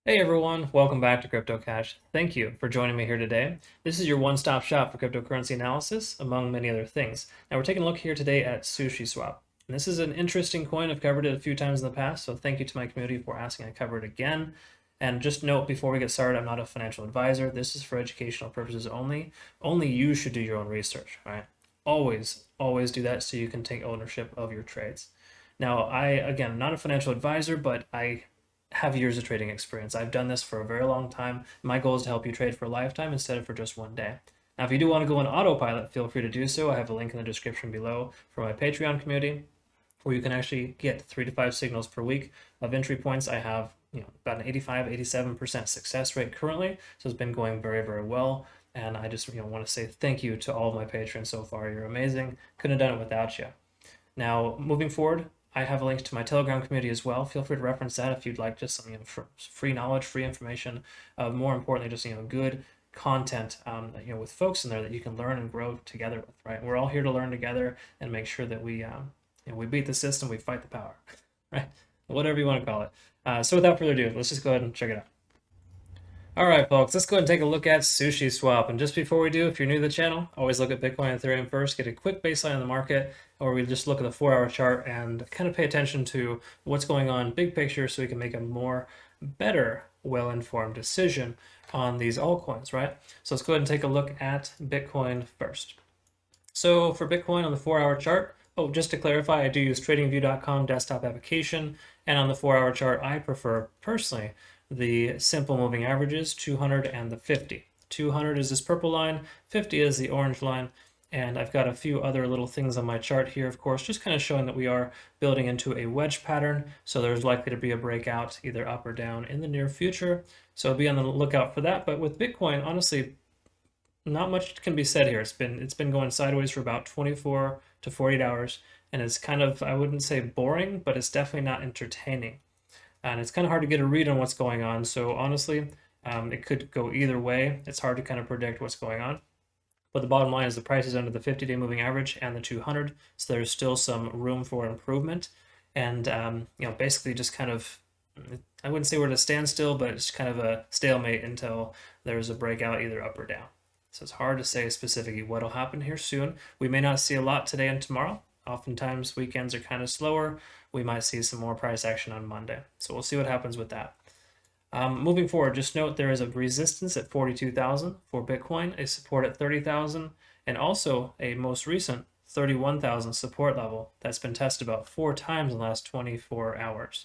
Hey everyone, welcome back to Crypto Cash. Thank you for joining me here today. This is your one-stop shop for cryptocurrency analysis, among many other things. Now we're taking a look here today at Sushiswap. And this is an interesting coin. I've covered it a few times in the past, so thank you to my community for asking I cover it again. And just note before we get started, I'm not a financial advisor. This is for educational purposes only. Only you should do your own research, right? Always do that so you can take ownership of your trades. Now, again, not a financial advisor, but I have years of trading experience. I've done this for a very long time. My goal is to help you trade for a lifetime instead of for just one day. Now, if you do want to go on autopilot, feel free to do so. I have a link in the description below for my Patreon community, where you can actually get 3 to 5 signals per week of entry points. I have about an 85-87% success rate currently, so it's been going very well. And I just want to say thank you to all of my patrons so far. You're amazing. Couldn't have done it without you. Now, moving forward, I have a link to my Telegram community as well. Feel free to reference that if you'd like just some free knowledge, free information. More importantly, just good content with folks in there that you can learn and grow together with. Right, we're all here to learn together and make sure that we beat the system, we fight the power, right? Whatever you want to call it. So without further ado, let's just go ahead and check it out. All right, folks, let's go ahead and take a look at Sushiswap. And just before we do, if you're new to the channel, always look at Bitcoin and Ethereum first, get a quick baseline of the market, or we just look at the 4-hour chart and kind of pay attention to what's going on big picture so we can make a better, well-informed decision on these altcoins, right? So let's go ahead and take a look at Bitcoin first. So for Bitcoin on the 4-hour chart, just to clarify, I do use TradingView.com desktop application, and on the 4-hour chart, I prefer personally the simple moving averages, 200 and the 50. 200 is this purple line, 50 is the orange line, and I've got a few other little things on my chart here, of course, just kind of showing that we are building into a wedge pattern, so there's likely to be a breakout either up or down in the near future, so be on the lookout for that. But with Bitcoin, honestly, not much can be said here. It's been going sideways for about 24 to 48 hours, and it's kind of, I wouldn't say boring, but it's definitely not entertaining. And it's kind of hard to get a read on what's going on. So honestly, it could go either way. It's hard to kind of predict what's going on. But the bottom line is the price is under the 50-day moving average and the 200, so there's still some room for improvement. And basically just kind of, I wouldn't say we're at a standstill, but it's kind of a stalemate until there's a breakout either up or down. So it's hard to say specifically what'll happen here soon. We may not see a lot today and tomorrow. Oftentimes weekends are kind of slower. We might see some more price action on Monday. So we'll see what happens with that. Moving forward, just note there is a resistance at 42,000 for Bitcoin, a support at 30,000, and also a most recent 31,000 support level that's been tested about 4 times in the last 24 hours.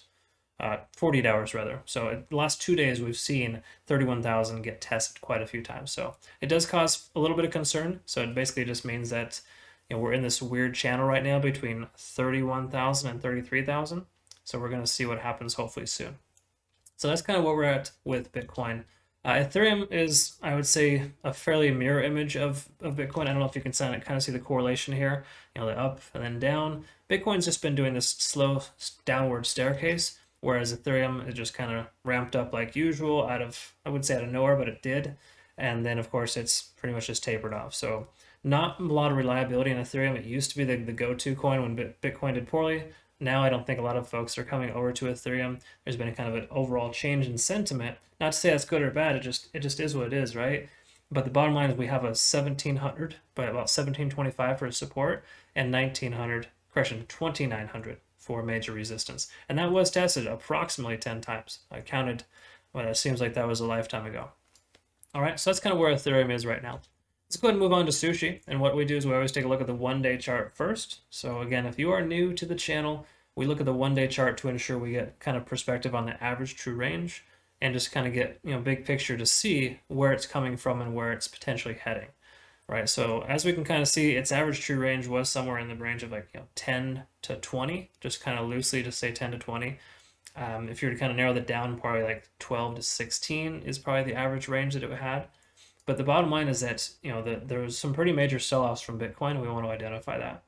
48 hours rather. So in the last 2 days, we've seen 31,000 get tested quite a few times. So it does cause a little bit of concern. So it basically just means that we're in this weird channel right now between 31,000 and 33,000. So we're going to see what happens hopefully soon. So that's kind of where we're at with Bitcoin. Ethereum is, I would say, a fairly mirror image of Bitcoin. I don't know if you can kind of see the correlation here, the up and then down. Bitcoin's just been doing this slow downward staircase, whereas Ethereum is just kind of ramped up like usual I would say out of nowhere, but it did. And then, of course, it's pretty much just tapered off. So not a lot of reliability in Ethereum. It used to be the go-to coin when Bitcoin did poorly. Now I don't think a lot of folks are coming over to Ethereum. There's been a kind of an overall change in sentiment. Not to say that's good or bad. It just is what it is, right? But the bottom line is we have a 1700, but about 1725 for support, and 2900 for major resistance. And that was tested approximately 10 times. I counted, but it seems like that was a lifetime ago. All right, so that's kind of where Ethereum is right now. Let's go ahead and move on to Sushi. And what we do is we always take a look at the 1-day chart first. So again, if you are new to the channel, we look at the 1-day chart to ensure we get kind of perspective on the average true range and just kind of get big picture to see where it's coming from and where it's potentially heading. Right, so as we can kind of see, its average true range was somewhere in the range of 10 to 20, just kind of loosely to say 10 to 20. If you were to kind of narrow that down, probably like 12 to 16 is probably the average range that it had. But the bottom line is that there was some pretty major sell-offs from Bitcoin, and we want to identify that.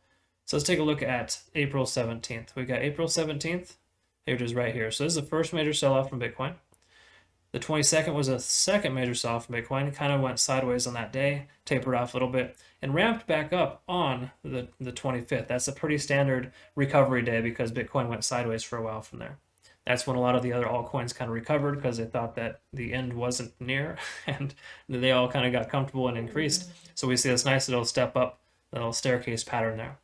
So let's take a look at April 17th. We got April 17th, which is right here. So this is the first major sell-off from Bitcoin. The 22nd was a second major sell-off from Bitcoin. It kind of went sideways on that day, tapered off a little bit, and ramped back up on the 25th. That's a pretty standard recovery day because Bitcoin went sideways for a while from there. That's when a lot of the other altcoins kind of recovered because they thought that the end wasn't near, and they all kind of got comfortable and increased. So we see this nice little step up, little staircase pattern there.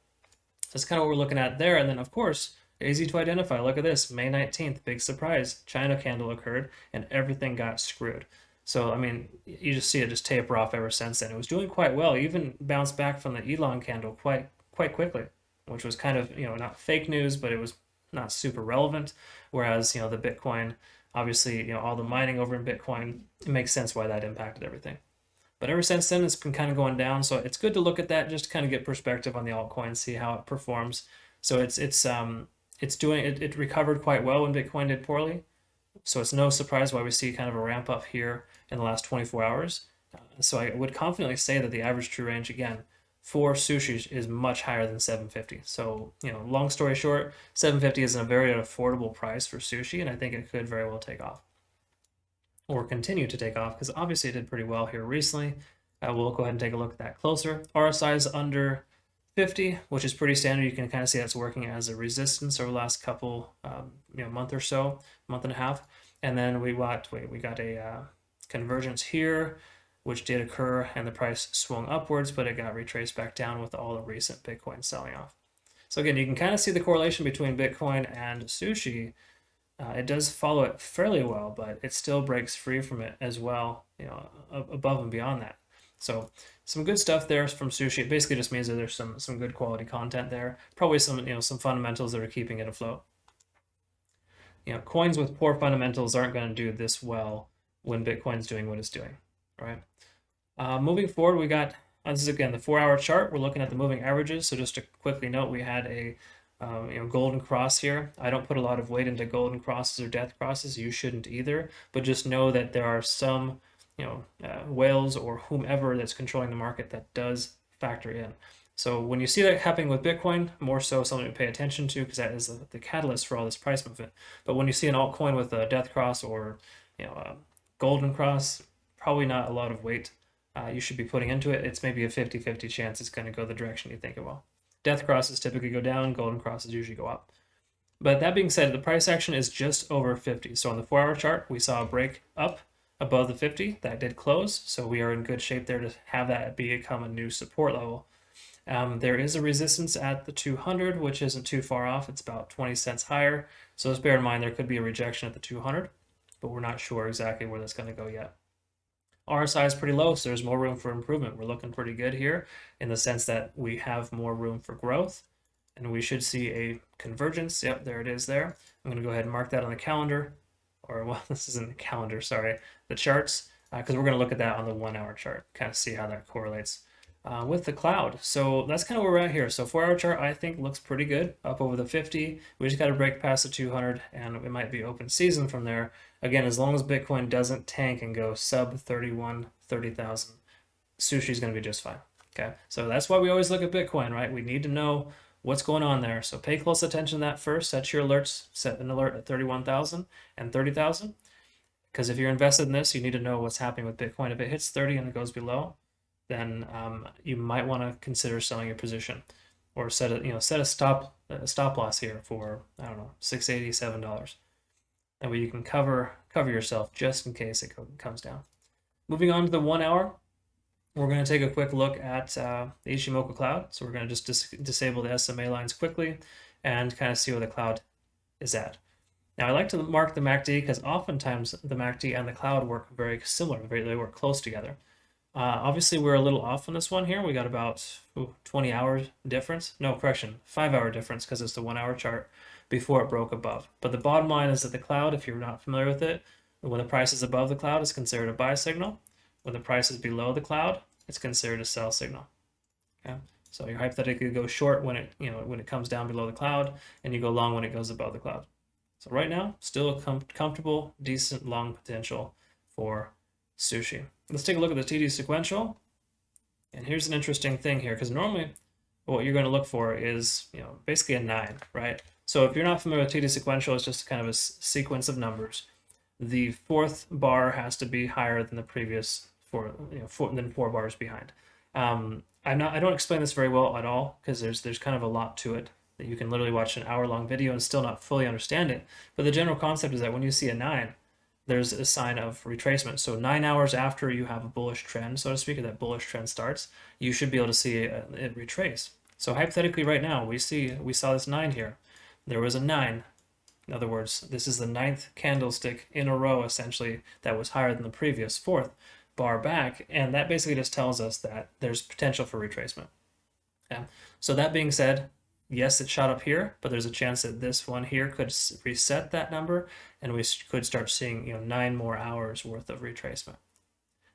That's kind of what we're looking at there. And then, of course, easy to identify. Look at this, May 19th, big surprise. China candle occurred, and everything got screwed. So, I mean, you just see it just taper off ever since then. It was doing quite well, even bounced back from the Elon candle quite quickly, which was kind of, not fake news, but it was not super relevant. Whereas, the Bitcoin, obviously, all the mining over in Bitcoin, it makes sense why that impacted everything. But ever since then, it's been kind of going down. So it's good to look at that just to kind of get perspective on the altcoin, see how it performs. So it recovered quite well when Bitcoin did poorly. So it's no surprise why we see kind of a ramp up here in the last 24 hours. So I would confidently say that the average true range again for Sushi is much higher than 750. So, long story short, 750 is a very affordable price for Sushi, and I think it could very well take off or continue to take off because obviously it did pretty well here recently. We'll go ahead and take a look at that closer. RSI is under 50, which is pretty standard. You can kind of see that's working as a resistance over the last couple, month or so, month and a half. And then we got a convergence here, which did occur, and the price swung upwards, but it got retraced back down with all the recent Bitcoin selling off. So again, you can kind of see the correlation between Bitcoin and Sushi. It does follow it fairly well, but it still breaks free from it as well, above and beyond that. So some good stuff there from Sushi. It basically just means that there's some good quality content there. Probably some fundamentals that are keeping it afloat. Coins with poor fundamentals aren't going to do this well when Bitcoin's doing what it's doing, right? Moving forward, we got, this is again the 4-hour chart. We're looking at the moving averages. So just to quickly note, we had a golden cross here. I don't put a lot of weight into golden crosses or death crosses. You shouldn't either, but just know that there are some, whales or whomever that's controlling the market that does factor in. So when you see that happening with Bitcoin, more so something to pay attention to because that is the catalyst for all this price movement. But when you see an altcoin with a death cross or a golden cross, probably not a lot of weight you should be putting into it. It's maybe a 50-50 chance it's going to go the direction you think it will. Death crosses typically go down, golden crosses usually go up. But that being said, the price action is just over 50. So on the 4-hour chart, we saw a break up above the 50. That did close, so we are in good shape there to have that become a new support level. There is a resistance at the 200, which isn't too far off. It's about 20 cents higher. So just bear in mind there could be a rejection at the 200, but we're not sure exactly where that's going to go yet. RSI is pretty low, so there's more room for improvement. We're looking pretty good here in the sense that we have more room for growth, and we should see a convergence. Yep, there it is there. I'm going to go ahead and mark that on the calendar, or well, this isn't the calendar, sorry, the charts, because we're going to look at that on the 1-hour chart, kind of see how that correlates with the cloud. So that's kind of where we're at here. So 4-hour chart, I think, looks pretty good, up over the 50. We just got to break past the 200, and it might be open season from there. Again, as long as Bitcoin doesn't tank and go sub 30,000, Sushi is going to be just fine. Okay, so that's why we always look at Bitcoin, right? We need to know what's going on there. So pay close attention to that first. Set your alerts. Set an alert at 31,000 and 30,000. Because if you're invested in this, you need to know what's happening with Bitcoin. If it hits 30 and it goes below, then you might want to consider selling your position, or set a stop loss here for, I don't know, $6.80, $7. That way you can cover yourself just in case it comes down. Moving on to the 1-hour, we're going to take a quick look at the Ichimoku cloud. So we're going to just disable the SMA lines quickly and kind of see where the cloud is at. Now I like to mark the MACD because oftentimes the MACD and the cloud work very similar. They work close together. Obviously we're a little off on this one here. We got about 20 hours difference. No, correction, 5-hour difference because it's the 1-hour chart before it broke above. But the bottom line is that the cloud, if you're not familiar with it, when the price is above the cloud, it's considered a buy signal. When the price is below the cloud, it's considered a sell signal. Okay, so you hypothetically go short when it comes down below the cloud, and you go long when it goes above the cloud. So right now, still a comfortable, decent long potential for Sushi. Let's take a look at the TD sequential. And here's an interesting thing here, because normally what you're going to look for is basically a 9, right? So if you're not familiar with TD sequential, it's just kind of a sequence of numbers. The 4th bar has to be higher than the previous 4 bars behind. I don't explain this very well at all because there's kind of a lot to it. that you can literally watch an hour-long video and still not fully understand it. But the general concept is that when you see a 9, there's a sign of retracement. So 9 hours after you have a bullish trend, so to speak, or that bullish trend starts, you should be able to see it retrace. So hypothetically right now, we saw this 9 here. There was a 9. In other words, this is the 9th candlestick in a row, essentially, that was higher than the previous 4th bar back. And that basically just tells us that there's potential for retracement. Okay. So that being said, yes, it shot up here, but there's a chance that this one here could reset that number, and we could start seeing 9 more hours worth of retracement.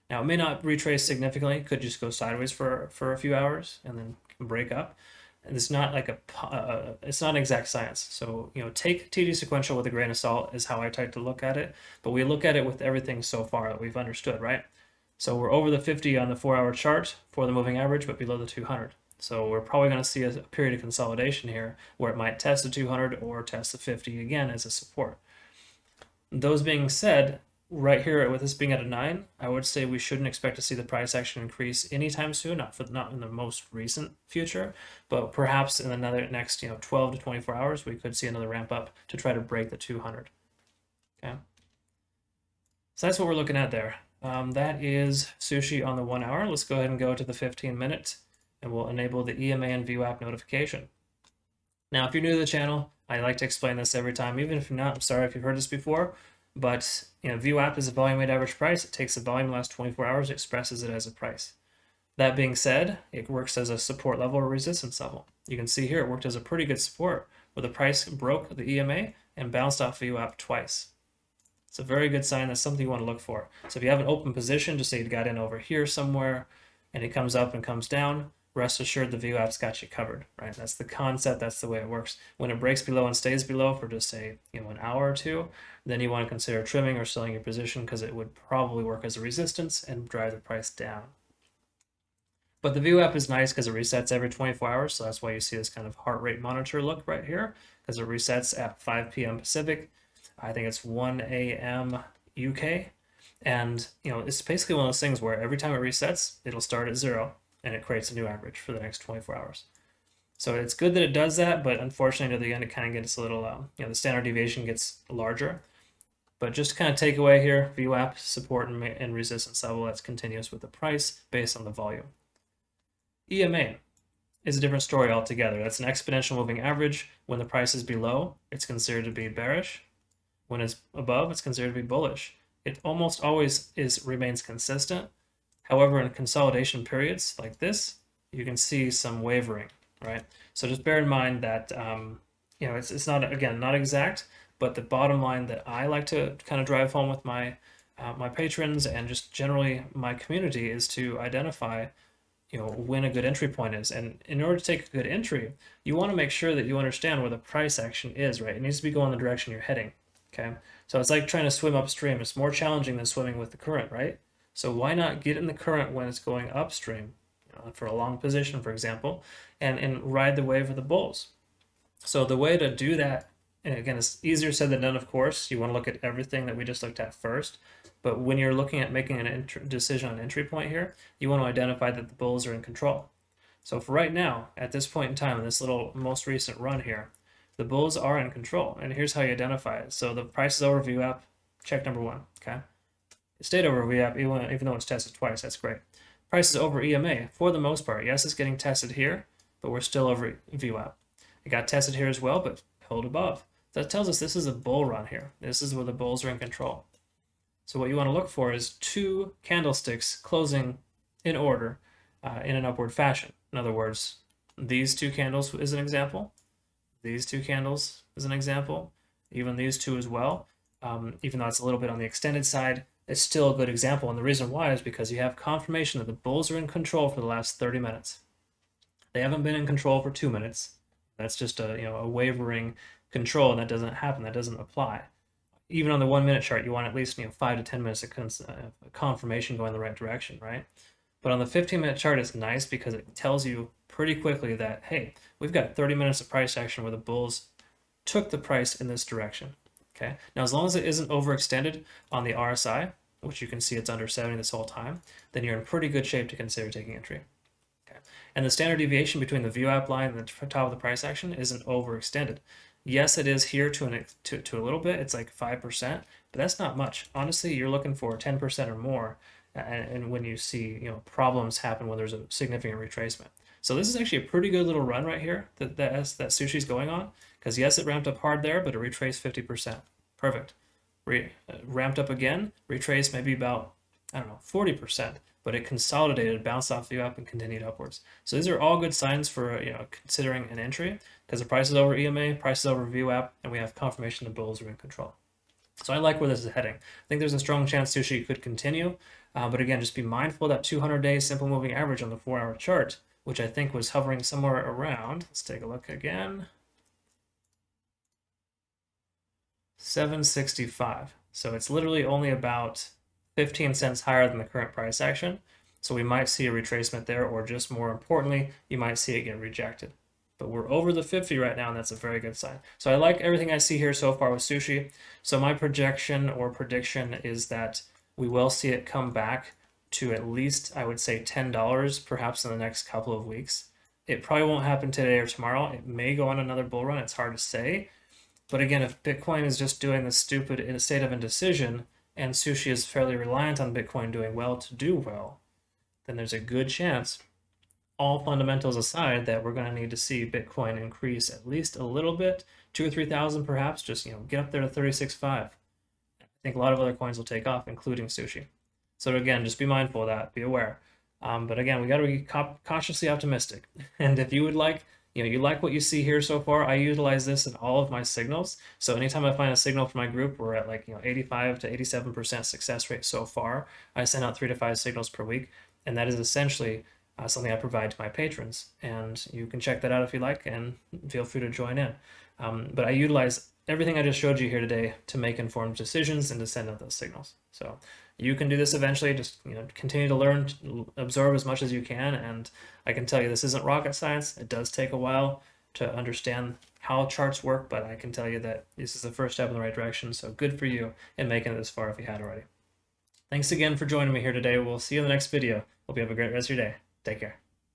Now, it may not retrace significantly, it could just go sideways for a few hours and then break up. And it's not like it's not an exact science. So, take TD sequential with a grain of salt is how I try to look at it. But we look at it with everything so far that we've understood, right? So we're over the 50 on the 4-hour chart for the moving average, but below the 200. So we're probably going to see a period of consolidation here where it might test the 200 or test the 50 again as a support. Those being said, right here with this being at a 9, I would say we shouldn't expect to see the price action increase anytime soon, not in the most recent future, but perhaps in another next 12 to 24 hours we could see another ramp up to try to break the 200. Okay, so that's what we're looking at there. That is Sushi on the 1 hour. Let's go ahead and go to the 15-minute, and we'll enable the EMA and ViewApp notification. Now, if you're new to the channel, I like to explain this every time. Even if you're not, I'm sorry if you've heard this before, but ViewApp is a volume weighted average price. It takes the volume the last 24 hours, expresses it as a price. That being said, it works as a support level or resistance level. You can see here it worked as a pretty good support where the price broke the EMA and bounced off ViewApp twice. It's a very good sign. That's something you want to look for. So if you have an open position, just say you got in over here somewhere and it comes up and comes down, rest assured the ViewApp's got you covered, right? That's the concept. That's the way it works. When it breaks below and stays below for just say, an hour or two, then you want to consider trimming or selling your position because it would probably work as a resistance and drive the price down. But the ViewApp is nice because it resets every 24 hours. So that's why you see this kind of heart rate monitor look right here, because it resets at 5 p.m. Pacific. I think it's 1 a.m. UK. And, it's basically one of those things where every time it resets, it'll start at 0 and it creates a new average for the next 24 hours. So it's good that it does that, but unfortunately, near the end, it kind of gets a little, the standard deviation gets larger. But just to kind of take away here, ViewApp support and resistance level that's continuous with the price based on the volume. EMA is a different story altogether. That's an exponential moving average. When the price is below, it's considered to be bearish. When it's above, it's considered to be bullish. It almost always remains consistent. However, in consolidation periods like this, you can see some wavering, right? So just bear in mind that it's not, again, not exact, but the bottom line that I like to kind of drive home with my my patrons and just generally my community is to identify when a good entry point is. And in order to take a good entry, you want to make sure that you understand where the price action is, right? It needs to be going the direction you're heading. Okay, so it's like trying to swim upstream. It's more challenging than swimming with the current, right? So why not get in the current when it's going upstream, for a long position, for example, and ride the wave of the bulls? So the way to do that, and again, it's easier said than done, of course. You want to look at everything that we just looked at first. But when you're looking at making an decision on entry point here, you want to identify that the bulls are in control. So for right now, at this point in time, in this little most recent run here, the bulls are in control, and here's how you identify it. So the price is over ViewApp, check number 1, okay? It stayed over ViewApp even though it's tested twice, that's great. Price is over EMA for the most part. Yes, it's getting tested here, but we're still over ViewApp. It got tested here as well, but held above. That tells us this is a bull run here. This is where the bulls are in control. So what you want to look for is 2 candlesticks closing in order in an upward fashion. In other words, these 2 candles is an example. These 2 candles is an example, even these 2 as well. Even though it's a little bit on the extended side, it's still a good example. And the reason why is because you have confirmation that the bulls are in control for the last 30 minutes. They haven't been in control for 2 minutes. That's just a wavering control, and that doesn't happen. That doesn't apply. Even on the 1 minute chart, you want at least 5 to 10 minutes of confirmation going the right direction, right? But on the 15-minute chart, it's nice because it tells you pretty quickly that, hey, we've got 30 minutes of price action where the bulls took the price in this direction. Okay. Now, as long as it isn't overextended on the RSI, which you can see it's under 70 this whole time, then you're in pretty good shape to consider taking entry. Okay. And the standard deviation between the ViewApp line and the top of the price action isn't overextended. Yes, it is here to a little bit. It's like 5%, but that's not much. Honestly, you're looking for 10% or more, and when you see problems happen when there's a significant retracement. So this is actually a pretty good little run right here that Sushi's going on, because yes, it ramped up hard there, but it retraced 50%. Perfect. Ramped up again, retraced maybe about, I don't know, 40%, but it consolidated, bounced off ViewApp, and continued upwards. So these are all good signs for considering an entry, because the price is over EMA, price is over ViewApp, and we have confirmation the bulls are in control. So I like where this is heading. I think there's a strong chance Sushi could continue, but again, just be mindful of that 200-day simple moving average on the 4-hour chart, which I think was hovering somewhere around, let's take a look again, 765. So it's literally only about 15 cents higher than the current price action. So we might see a retracement there, or just more importantly, you might see it get rejected. But we're over the 50 right now, and that's a very good sign. So I like everything I see here so far with Sushi. So my projection or prediction is that we will see it come back to at least, I would say, $10 perhaps in the next couple of weeks. It probably won't happen today or tomorrow. It may go on another bull run. It's hard to say. But again, if Bitcoin is just doing this stupid in a state of indecision, and Sushi is fairly reliant on Bitcoin doing well to do well, then there's a good chance, all fundamentals aside, that we're going to need to see Bitcoin increase at least a little bit, 2 or 3,000 perhaps, just get up there to 36.5. I think a lot of other coins will take off, including Sushi. So again, just be mindful of that, be aware. But again, we got to be cautiously optimistic. And if you would like, you like what you see here so far, I utilize this in all of my signals. So anytime I find a signal for my group, we're at like 85 to 87% success rate so far. I send out 3 to 5 signals per week, and that is essentially something I provide to my patrons. And you can check that out if you like, and feel free to join in. But I utilize everything I just showed you here today to make informed decisions and to send out those signals. So you can do this eventually. Just continue to learn, absorb as much as you can, and I can tell you this isn't rocket science. It does take a while to understand how charts work, but I can tell you that this is the first step in the right direction. So good for you in making it this far if you had already. Thanks again for joining me here today. We'll see you in the next video. Hope you have a great rest of your day. Take care.